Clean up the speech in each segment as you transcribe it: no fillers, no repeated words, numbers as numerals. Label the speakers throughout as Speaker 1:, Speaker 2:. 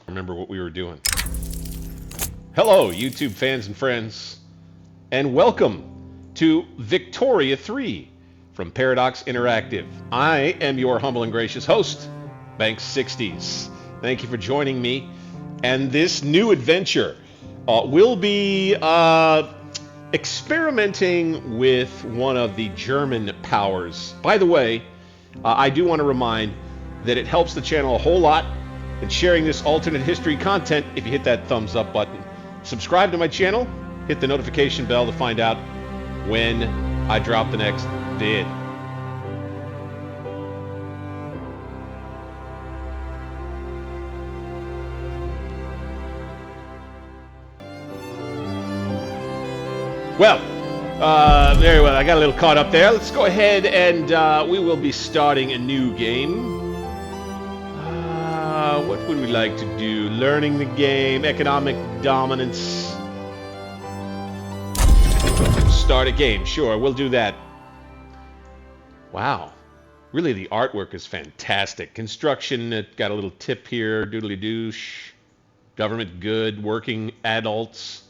Speaker 1: Remember what we were doing. Hello, YouTube fans and friends, and welcome to Victoria 3 from Paradox Interactive. I am your humble and gracious host, Banks60s. Thank you for joining me, and this new adventure will be experimenting with one of the German powers. By the way, I do want to remind that it helps the channel a whole lot in sharing this alternate history content if you hit that thumbs up button. Subscribe to my channel, hit the notification bell to find out when I drop the next vid. Well, very well. I got a little caught up there. Let's go ahead and we will be starting a new game. What would we like to do? Learning the game, economic dominance. Start a game. Sure, we'll do that. Wow. Really, the artwork is fantastic. Construction, it got a little tip here. Doodly douche. Government good. Working adults.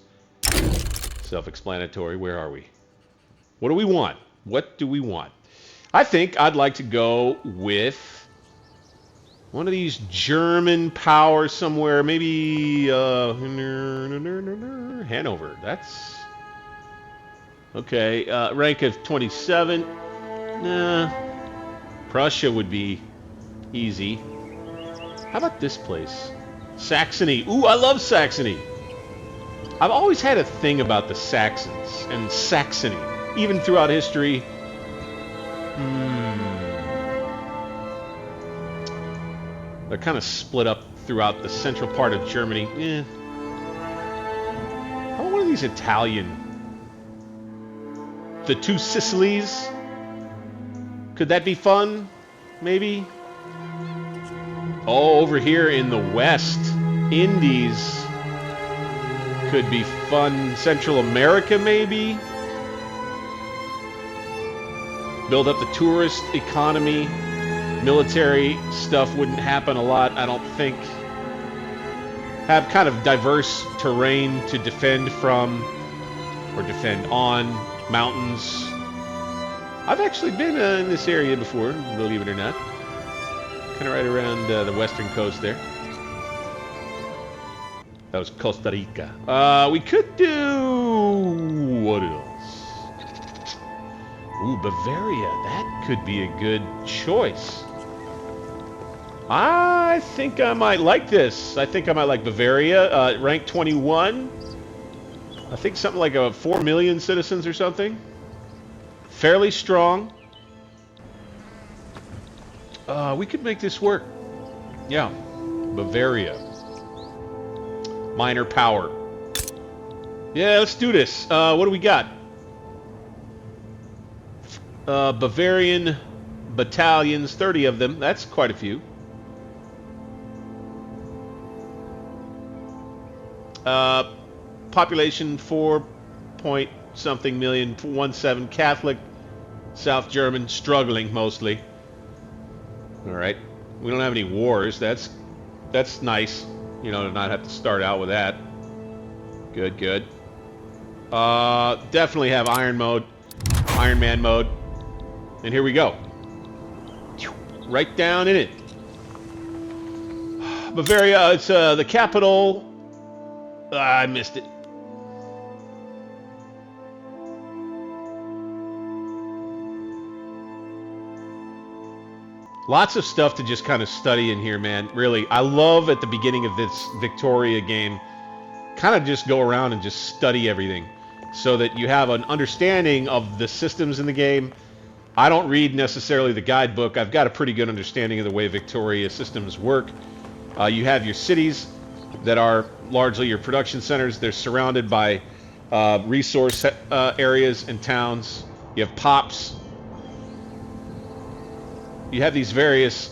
Speaker 1: Self-explanatory. Where are we? What do we want? What do we want? I think I'd like to go with one of these German powers somewhere. Maybe Hanover. That's okay. Rank of 27. Nah. Prussia would be easy. How about this place? Saxony. Ooh, I love Saxony. I've always had a thing about the Saxons and Saxony, even throughout history. They're kind of split up throughout the central part of Germany. How about one of these Italian? The two Sicilies? Could that be fun? Maybe? Oh, over here in the West, Indies could be fun. Central America, maybe? Build up the tourist economy. Military stuff wouldn't happen a lot, I don't think. Have kind of diverse terrain to defend from or defend on. Mountains. I've actually been in this area before, believe it or not. Kind of right around the western coast there. That was Costa Rica. We could do... what else? Ooh, Bavaria. That could be a good choice. I think I might like this. I think I might like Bavaria. Rank 21. I think something like 4 million citizens or something. Fairly strong. We could make this work. Yeah. Bavaria. Minor power. Yeah, let's do this. What do we got? Bavarian battalions, 30 of them. That's quite a few. Population 4-point-something million, 17 Catholic, South German, struggling mostly. All right, we don't have any wars. That's nice, you know, to not have to start out with that. Good, good. Definitely have Iron Man mode, and here we go. Right down in it. Bavaria, it's the capital. I missed it. Lots of stuff to just kind of study in here, man. Really, I love at the beginning of this Victoria game, kind of just go around and just study everything so that you have an understanding of the systems in the game. I don't read necessarily the guidebook. I've got a pretty good understanding of the way Victoria systems work. You have your cities that are largely your production centers. They're surrounded by resource areas and towns. You have pops. You have these various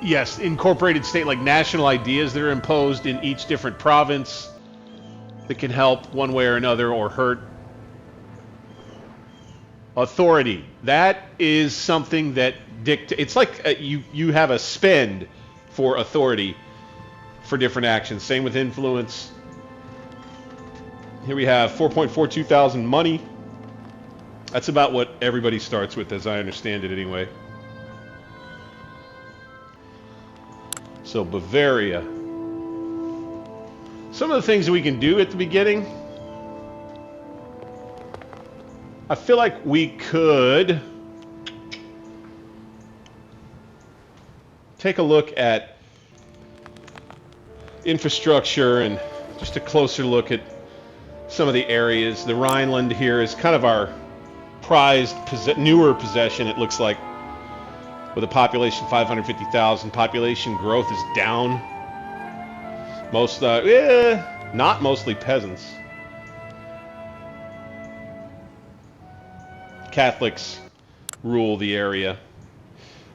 Speaker 1: yes, incorporated state, like national ideas that are imposed in each different province that can help one way or another or hurt. Authority. That is something that It's like you have a spend for authority for different actions. Same with influence. Here we have 4.42 thousand money. That's about what everybody starts with, as I understand it anyway. So Bavaria. Some of the things that we can do at the beginning, I feel like we could take a look at infrastructure and just a closer look at some of the areas. The Rhineland here is kind of our prized, newer possession, it looks like, with a population 550,000. Population growth is down. Not mostly peasants. Catholics rule the area.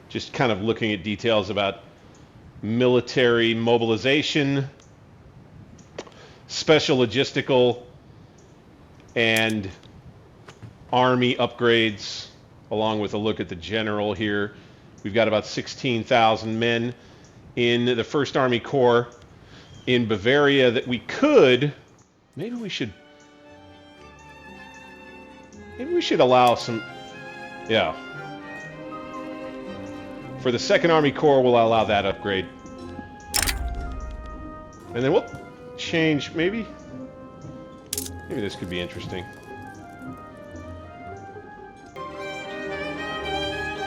Speaker 1: Just kind of looking at details about military mobilization, special logistical, and army upgrades, along with a look at the general here. We've got about 16,000 men in the 1st Army Corps in Bavaria that we could, maybe we should allow some, yeah. For the 2nd Army Corps, we'll allow that upgrade. And then we'll change, maybe this could be interesting.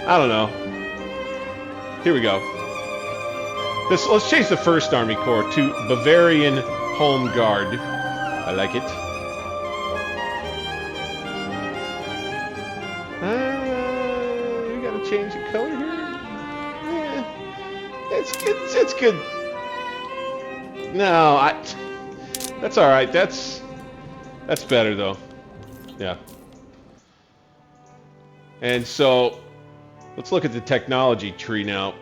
Speaker 1: I don't know. Here we go. Let's change the 1st Army Corps to Bavarian Home Guard. I like it. We gotta change the color here. Yeah, it's good. No, that's all right. That's better though. Yeah. And so let's look at the technology tree now.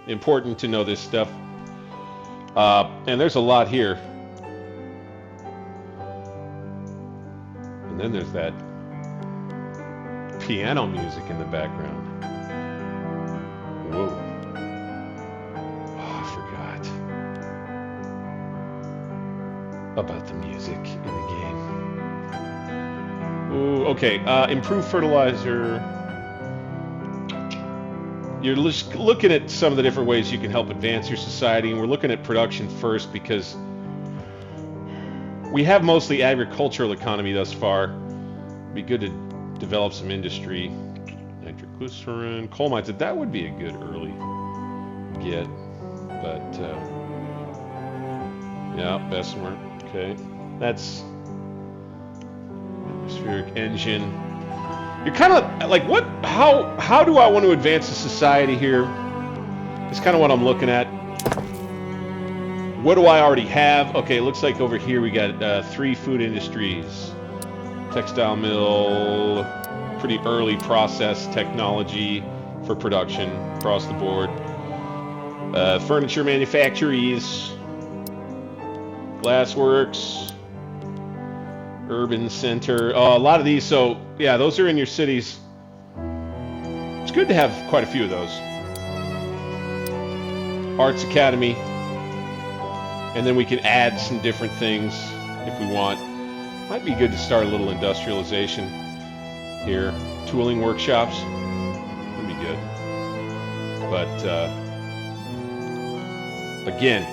Speaker 1: Important to know this stuff. And there's a lot here. And then there's that piano music in the background. Whoa. Oh, I forgot about the music in the game. Ooh, okay. Improve fertilizer. You're just looking at some of the different ways you can help advance your society, and we're looking at production first because we have mostly agricultural economy thus far. It'd be good to develop some industry. Nitroglycerin, coal mines, that would be a good early get, but yeah, Bessemer, okay. That's atmospheric engine. You're kind of like, what? How do I want to advance the society here? It's kind of what I'm looking at. What do I already have? Okay, it looks like over here we got 3 food industries, textile mill, pretty early process technology for production across the board. Furniture manufactories, glassworks. Urban center, a lot of these, so yeah, those are in your cities. It's good to have quite a few of those. Arts Academy, and then we can add some different things if we want. Might be good to start a little industrialization here. Tooling workshops would be good. But again,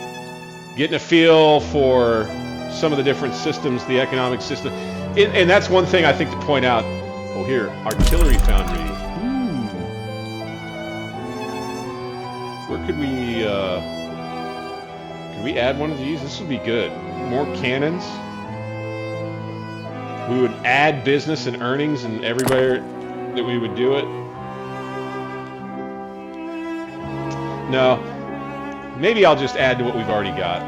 Speaker 1: getting a feel for some of the different systems, the economic system. And that's one thing I think to point out. Oh, here, artillery foundry. Ooh. Where could we add one of these? This would be good. More cannons. We would add business and earnings and everywhere that we would do it. No, maybe I'll just add to what we've already got.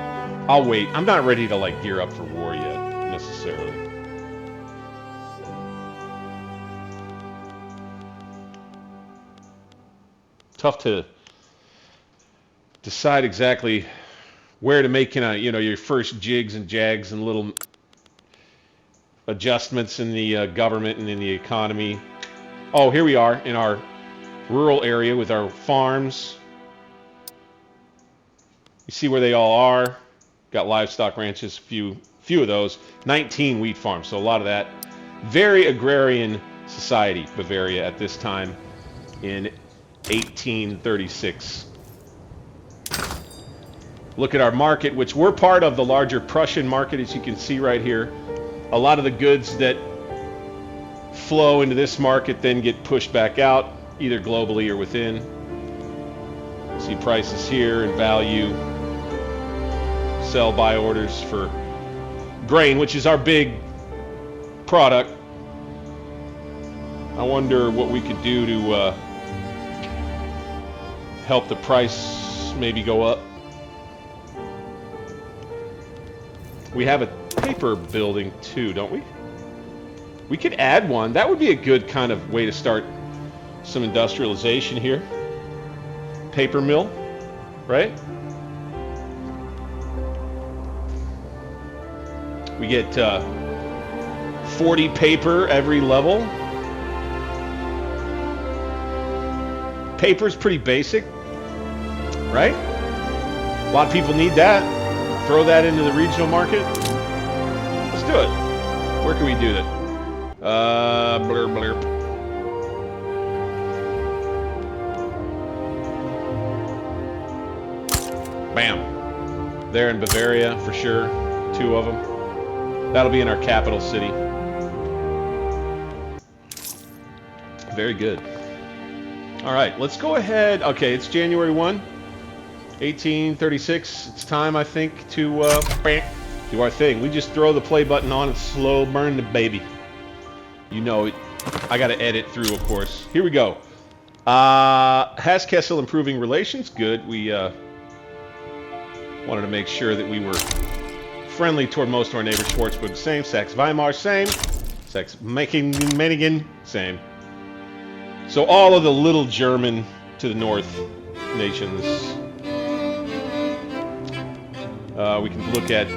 Speaker 1: I'll wait. I'm not ready to like gear up for war yet, necessarily. Tough to decide exactly where to make your first jigs and jags and little adjustments in the government and in the economy. Oh, here we are in our rural area with our farms. You see where they all are. Got livestock ranches, few of those. 19 wheat farms, so a lot of that. Very agrarian society, Bavaria, at this time in 1836. Look at our market, which we're part of the larger Prussian market, as you can see right here. A lot of the goods that flow into this market then get pushed back out, either globally or within. See prices here and value. Sell by orders for grain, which is our big product. I wonder what we could do to help the price maybe go up. We have a paper building too, don't we? We could add one. That would be a good kind of way to start some industrialization here. Paper mill, right? We get 40 paper every level. Paper's pretty basic, right? A lot of people need that. Throw that into the regional market. Let's do it. Where can we do that? Blurb, blurb. Bam. There in Bavaria, for sure. 2 of them. That'll be in our capital city. Very good. All right, let's go ahead. Okay, it's January 1, 1836. It's time, I think, to do our thing. We just throw the play button on and slow burn the baby. You know it. I got to edit through, of course. Here we go. Has Kessel improving relations? Good. We wanted to make sure that we were friendly toward most of our neighbors. Schwarzburg, same. Saxe Weimar, same. Saxe Meiningen, same. So all of the little German to the north nations. We can look at...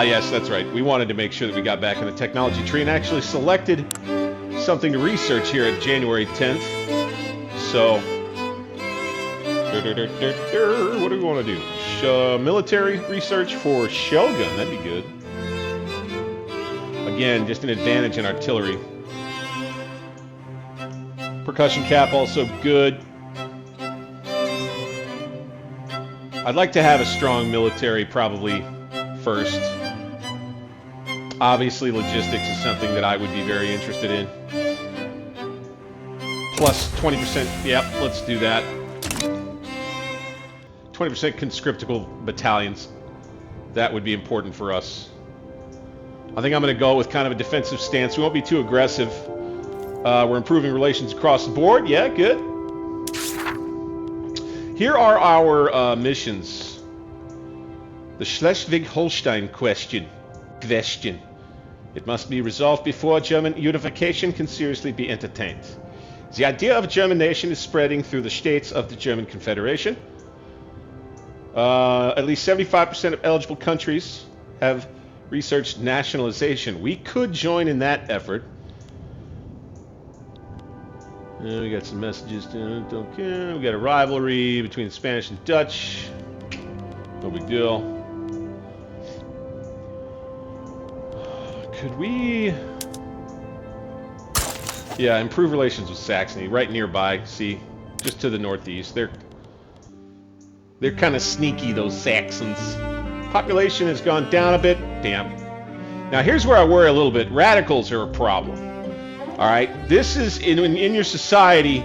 Speaker 1: yes, that's right. We wanted to make sure that we got back in the technology tree and actually selected something to research here at January 10th. So... what do we want to do? Military research for shell gun. That'd be good. Again, just an advantage in artillery. Percussion cap also good. I'd like to have a strong military probably first. Obviously, logistics is something that I would be very interested in. Plus 20%. Yep, let's do that. 20% conscriptical battalions. That would be important for us. I think I'm going to go with kind of a defensive stance. We won't be too aggressive. We're improving relations across the board. Yeah, good. Here are our missions. The Schleswig-Holstein question. It must be resolved before German unification can seriously be entertained. The idea of a German nation is spreading through the states of the German Confederation. At least 75% of eligible countries have researched nationalization. We could join in that effort. We got some messages. Okay. We got a rivalry between the Spanish and Dutch. No big deal. Could we... Yeah, improve relations with Saxony. Right nearby, see? Just to the northeast. They're kind of sneaky, those Saxons. Population has gone down a bit. Damn. Now, here's where I worry a little bit. Radicals are a problem. All right? This is, in your society,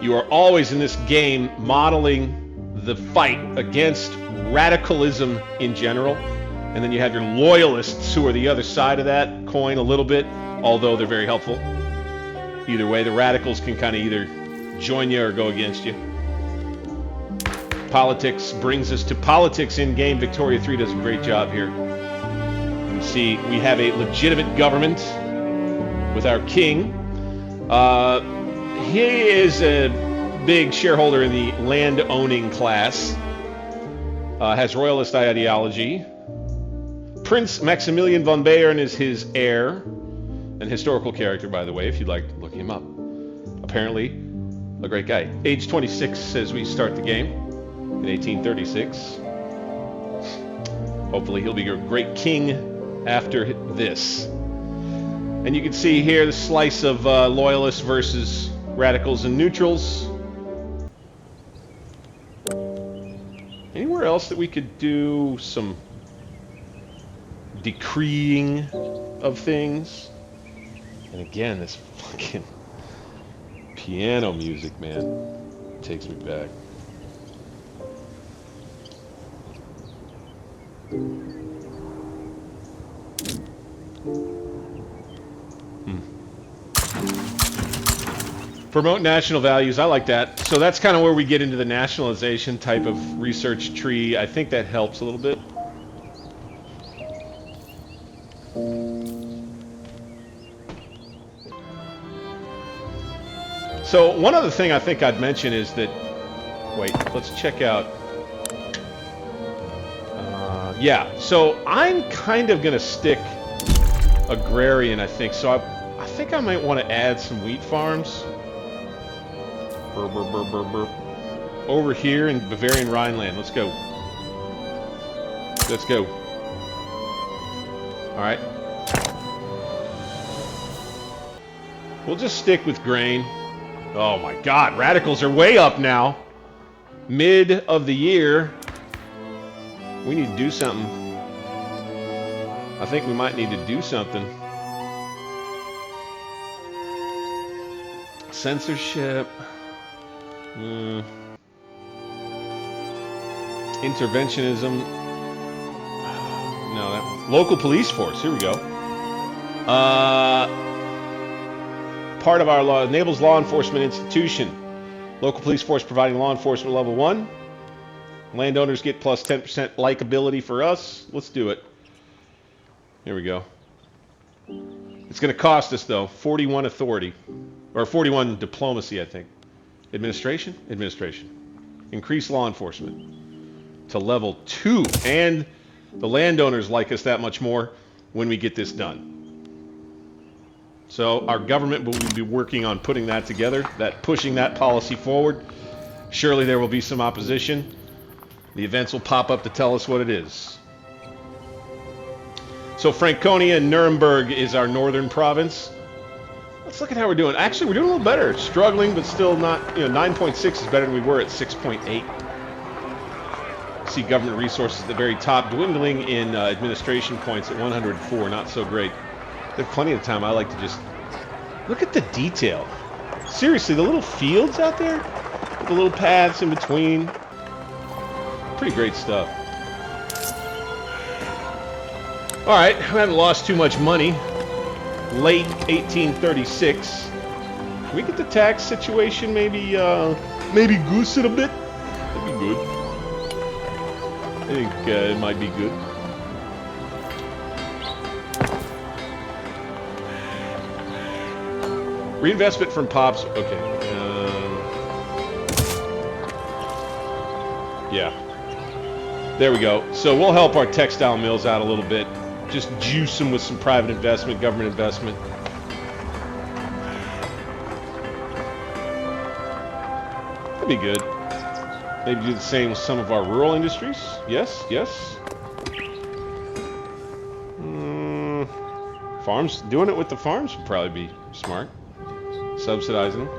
Speaker 1: you are always in this game modeling the fight against radicalism in general. And then you have your loyalists who are the other side of that coin a little bit, although they're very helpful. Either way, the radicals can kind of either join you or go against you. Politics brings us to politics in game. Victoria 3 does a great job here. You can see we have a legitimate government with our king. He is a big shareholder in the land-owning class. Has royalist ideology. Prince Maximilian von Bayern is his heir. An historical character, by the way, if you'd like to look him up. Apparently, a great guy. Age 26 as we start the game in 1836. Hopefully he'll be a great king after this. And you can see here the slice of loyalists versus radicals and neutrals. Anywhere else that we could do some decreeing of things? And again, this fucking piano music, man, takes me back. Promote national values. I like that. So that's kind of where we get into the nationalization type of research tree. I think that helps a little bit. So one other thing I think I'd mention is that, wait, let's check out. Yeah, so I'm kind of going to stick agrarian, I think. So I think I might want to add some wheat farms. Over here in Bavarian Rhineland. Let's go. Let's go. All right. We'll just stick with grain. Oh my God, radicals are way up now. Mid of the year. We need to do something. I think we might need to do something. Censorship. Interventionism. No, that local police force. Here we go. Part of our law enables law enforcement institution. Local police force providing law enforcement level 1. Landowners get plus 10% likability for us. Let's do it. Here we go. It's going to cost us though 41 authority or 41 diplomacy, I think. Administration? Administration. Increase law enforcement to level 2. And the landowners like us that much more when we get this done. So our government will be working on putting that together, pushing that policy forward. Surely there will be some opposition. The events will pop up to tell us what it is. So Franconia and Nuremberg is our northern province. Let's look at how we're doing. Actually, we're doing a little better. Struggling, but still not, 9.6 is better than we were at 6.8. See government resources at the very top, dwindling in administration points at 104. Not so great. There's plenty of time. I like to just look at the detail. Seriously, the little fields out there, with the little paths in between. Pretty great stuff. All right, I haven't lost too much money. Late 1836. Can we get the tax situation maybe goose it a bit? That'd be good. I think it might be good. Reinvestment from Pops. Okay. Yeah. There we go. So we'll help our textile mills out a little bit. Just juice them with some private investment, government investment. That'd be good. Maybe do the same with some of our rural industries. Yes, yes. Farms, doing it with the farms would probably be smart. Subsidizing them.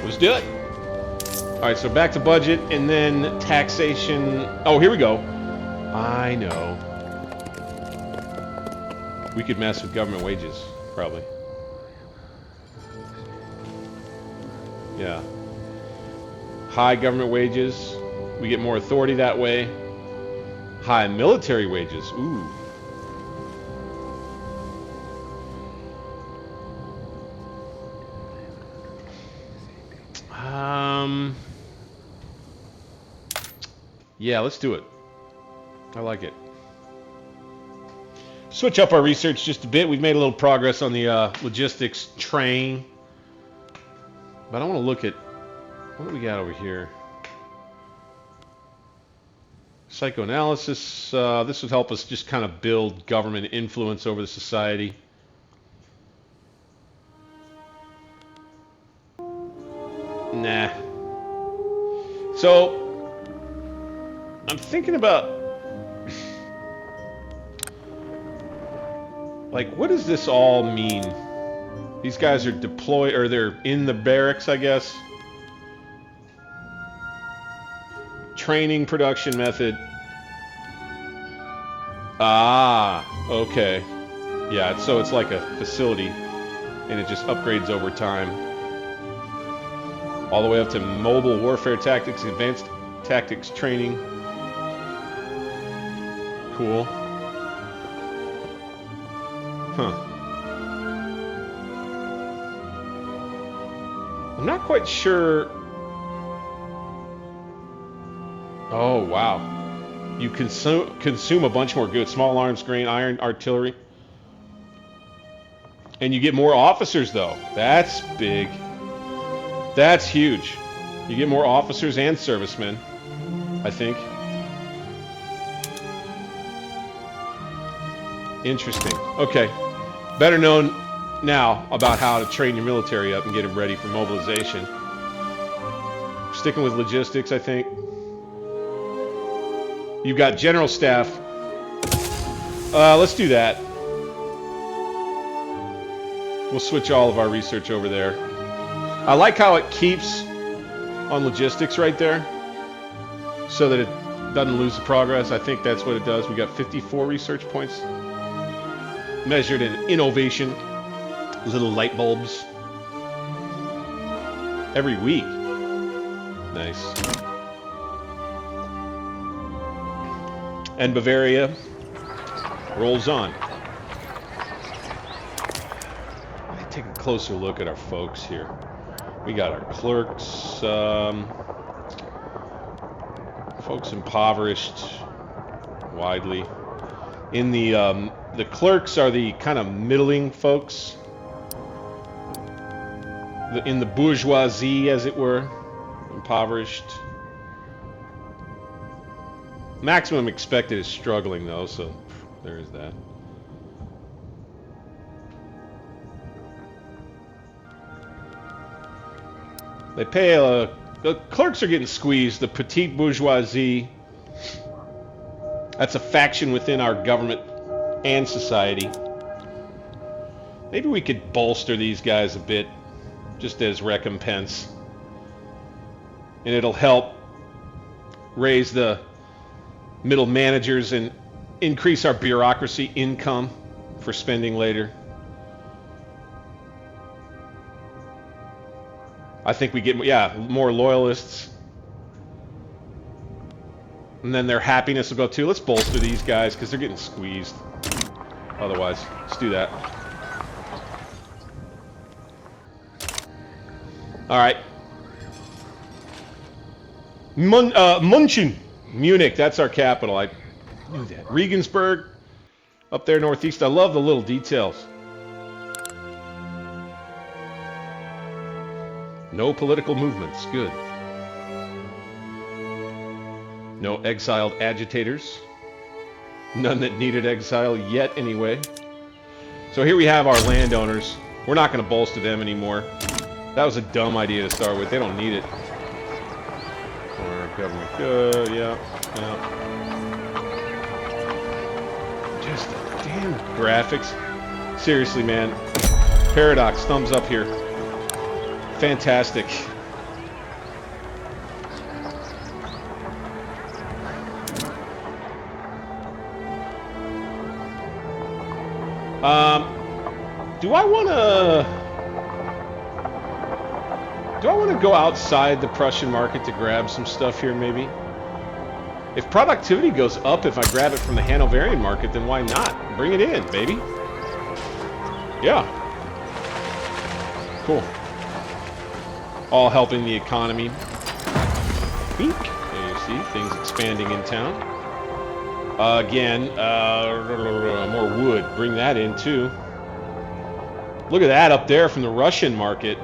Speaker 1: Let's do it. All right, so back to budget and then taxation. Oh, here we go. I know. We could mess with government wages, probably. Yeah. High government wages. We get more authority that way. High military wages. Ooh. Yeah, let's do it. I like it. Switch up our research just a bit. We've made a little progress on the logistics train. But I want to look at, what do we got over here? Psychoanalysis. This would help us just kind of build government influence over the society. Nah. So, I'm thinking about, like, what does this all mean? These guys are deployed, or they're in the barracks, I guess. Training production method. Ah, okay. Yeah, so it's like a facility, and it just upgrades over time. All the way up to mobile warfare tactics, advanced tactics training. Cool. Huh. I'm not quite sure. Oh, wow. You consume a bunch more goods. Small arms, grain, iron, artillery. And you get more officers, though. That's big. That's huge. You get more officers and servicemen, I think. Interesting. Okay. Better known now about how to train your military up and get them ready for mobilization. Sticking with logistics, I think. You've got general staff. Let's do that. We'll switch all of our research over there. I like how it keeps on logistics right there so that it doesn't lose the progress. I think that's what it does. We got 54 research points measured in innovation. Little light bulbs. Every week. Nice. And Bavaria rolls on. Let's take a closer look at our folks here. We got our clerks, folks impoverished widely. In the clerks are the kind of middling folks. In the bourgeoisie, as it were, impoverished. Maximum expected is struggling, though, so there is that. They pay the clerks are getting squeezed. The petite bourgeoisie, that's a faction within our government and society. Maybe we could bolster these guys a bit, just as recompense. And it'll help raise the middle managers and increase our bureaucracy income for spending later. I think we get, more loyalists. And then their happiness will go too. Let's bolster these guys because they're getting squeezed. Otherwise, let's do that. All right. München. Munich, that's our capital. I knew that. Regensburg, up there northeast. I love the little details. No political movements. Good. No exiled agitators. None that needed exile yet, anyway. So here we have our landowners. We're not going to bolster them anymore. That was a dumb idea to start with. They don't need it. Government good, yeah. Just the damn graphics. Seriously, man. Paradox, thumbs up here. Fantastic. Do I want to go outside the Prussian market to grab some stuff here, maybe? If productivity goes up if I grab it from the Hanoverian market, then why not? Bring it in, baby. Yeah. Cool. All helping the economy. Beak. There you see, things expanding in town. Again, more wood. Bring that in, too. Look at that up there from the Russian market.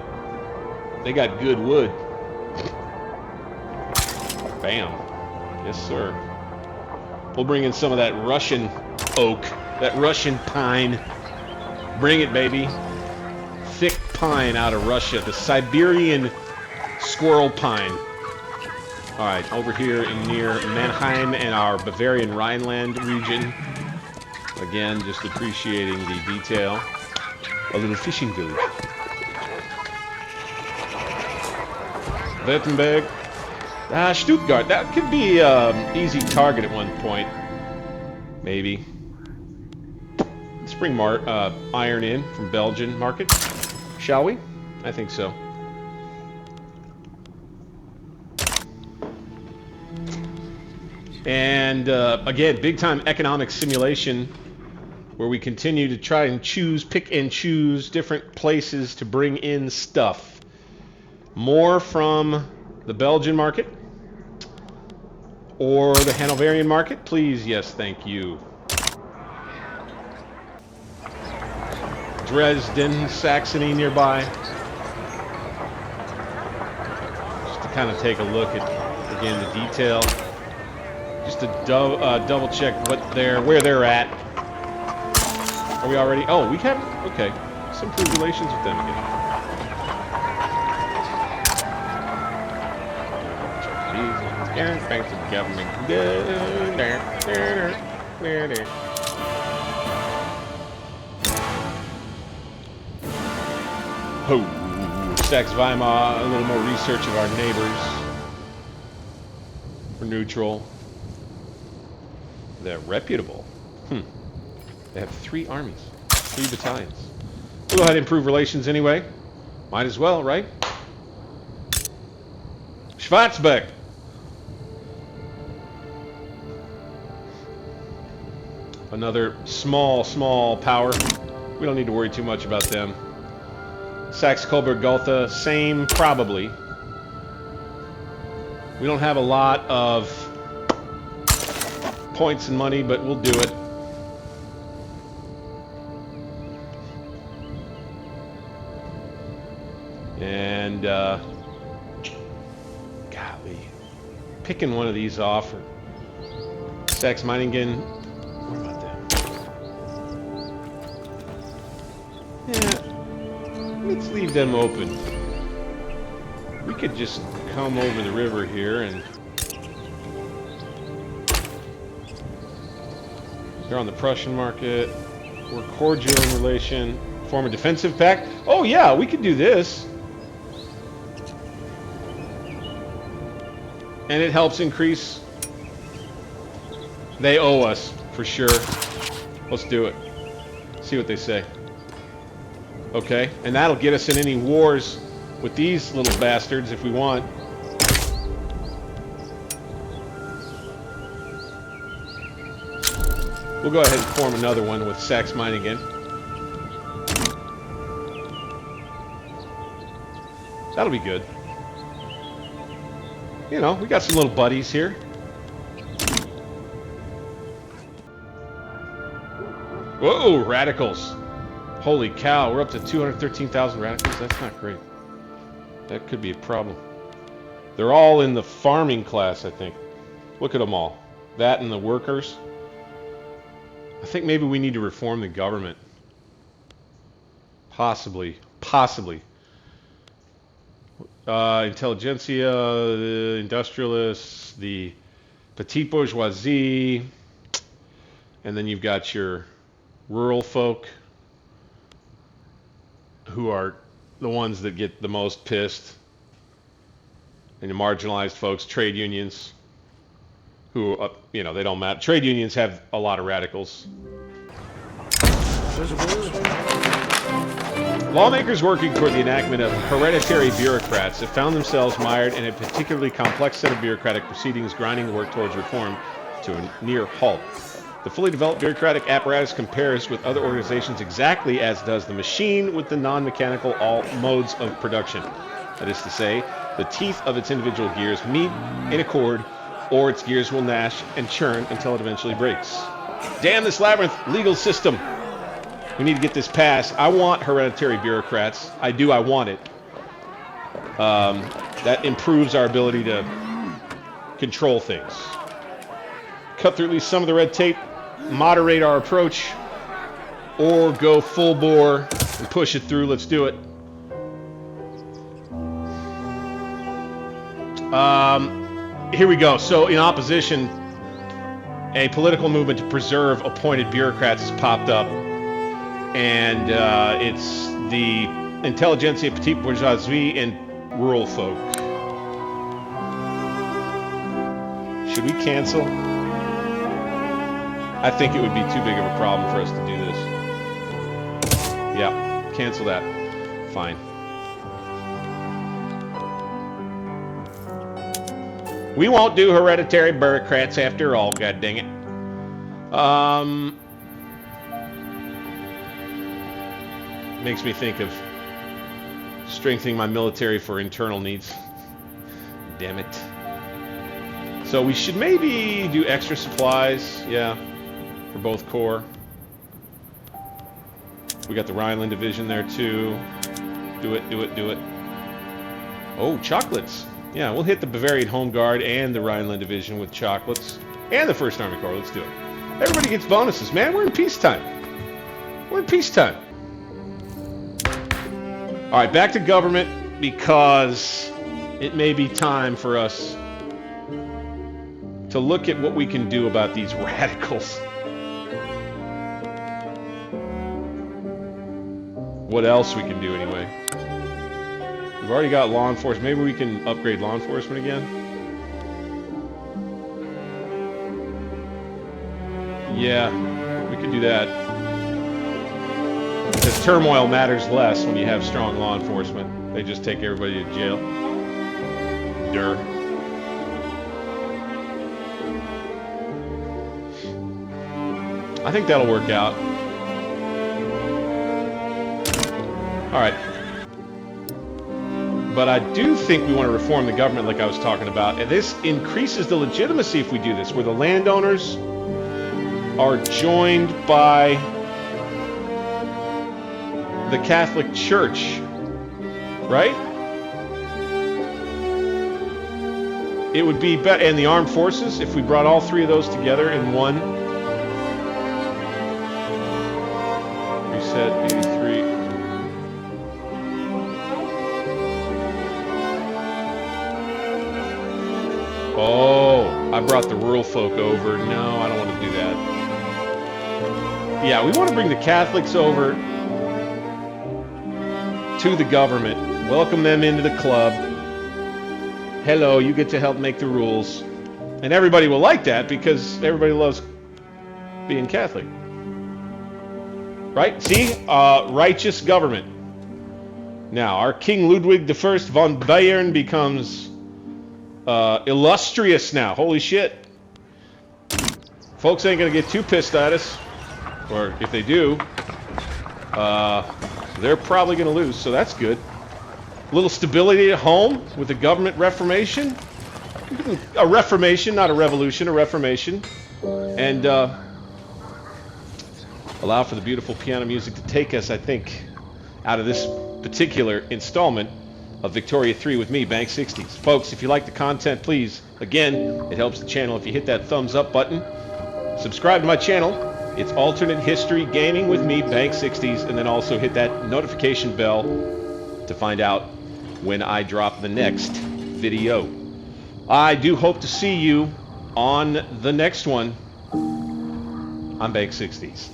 Speaker 1: They got good wood. Bam. Yes, sir. We'll bring in some of that Russian oak, that Russian pine. Bring it, baby. Thick pine out of Russia, the Siberian squirrel pine. All right, over here in near Mannheim and our Bavarian Rhineland region. Again, just appreciating the detail. A little fishing village. Wittenberg. Stuttgart. That could be an easy target at one point. Maybe. Let's bring iron in from Belgian market. Shall we? I think so. And again, big time economic simulation where we continue to try and pick and choose different places to bring in stuff. More from the Belgian market or the Hanoverian market, please. Yes, thank you. Dresden, Saxony nearby. Just to kind of take a look at, again, the detail. Just to double check where they're at. Are we already? Oh, we haven't. Okay. Some improved relations with them again. Thanks to the government. Oh, Saxe-Weimar, a little more research of our neighbors. We're neutral. They're reputable. They have 3 armies, 3 battalions. We'll go ahead and improve relations anyway. Might as well, right? Schwarzbeck. Another small power. We don't need to worry too much about them. Saxe-Coburg-Gotha, same probably. We don't have a lot of points and money, but we'll do it. And golly, picking one of these off. Saxe-Meiningen. What about them? Yeah, let's leave them open. We could just come over the river here and they're on the Prussian market. We're cordial in relation. Form a defensive pact. Oh yeah, we could do this. And it helps increase. They owe us, for sure. Let's do it. See what they say. Okay, and that'll get us in any wars with these little bastards if we want. We'll go ahead and form another one with Saxe-Meiningen. That'll be good. You know, we got some little buddies here. Whoa, radicals. Holy cow, we're up to 213,000 radicals. That's not great. That could be a problem. They're all in the farming class, I think. Look at them all. That and the workers. I think maybe we need to reform the government. Possibly. Intelligentsia, the industrialists, the petite bourgeoisie, and then you've got your rural folk who are the ones that get the most pissed, and the marginalized folks, trade unions, who, you know, they don't matter. Trade unions have a lot of radicals. Lawmakers working toward the enactment of hereditary bureaucrats have found themselves mired in a particularly complex set of bureaucratic proceedings, grinding the work towards reform to a near halt. The fully developed bureaucratic apparatus compares with other organizations exactly as does the machine with the non-mechanical all modes of production. That is to say, the teeth of its individual gears meet in accord, or its gears will gnash and churn until it eventually breaks. Damn this labyrinth legal system! We need to get this passed. I want hereditary bureaucrats. I want it. That improves our ability to control things. cut through at least some of the red tape, moderate our approach, or go full bore and push it through. Let's do it. Here we go. So in opposition, a political movement to preserve appointed bureaucrats has popped up, and it's the intelligentsia, petite bourgeoisie, and rural folk. Should we cancel? I think it would be too big of a problem for us to do this. Yeah, cancel that. Fine. We won't do hereditary bureaucrats after all, god dang it. Makes me think of strengthening my military for internal needs. Damn it. So we should maybe do extra supplies, yeah, for both corps. We got the Rhineland division there too. Do it, do it, do it. Oh, chocolates. Yeah, we'll hit the Bavarian Home Guard and the Rhineland Division with chocolates. And the 1st Army Corps, let's do it. Everybody gets bonuses, man. We're in peacetime. We're in peacetime. Alright, back to government, because it may be time for us to look at what we can do about these radicals. What else we can do anyway. We've already got law enforcement. Maybe we can upgrade law enforcement again. Yeah, we could do that. Because turmoil matters less when you have strong law enforcement. They just take everybody to jail. Durr. I think that'll work out. Alright. But I do think we want to reform the government like I was talking about. And this increases the legitimacy if we do this, where the landowners are joined by the Catholic Church. Right? It would be better, and the armed forces, if we brought all three of those together in one. Reset 83. Oh, I brought the rural folk over. No, I don't want to do that. Yeah, we want to bring the Catholics over to the government. Welcome them into the club. Hello, you get to help make the rules. And everybody will like that because everybody loves being Catholic. Right? See? Righteous government. Now, our King Ludwig I von Bayern becomes illustrious now. Holy shit. Folks ain't going to get too pissed at us. Or if they do, they're probably going to lose, so that's good. A little stability at home with the government reformation. A reformation, not a revolution, a reformation. And allow for the beautiful piano music to take us, I think, out of this particular installment of Victoria 3 with me, Bank 60s. Folks, if you like the content, please, again, it helps the channel if you hit that thumbs up button. Subscribe to my channel. It's Alternate History Gaming with me, Bank 60s, and then also hit that notification bell to find out when I drop the next video. I do hope to see you on the next one. I'm Bank 60s.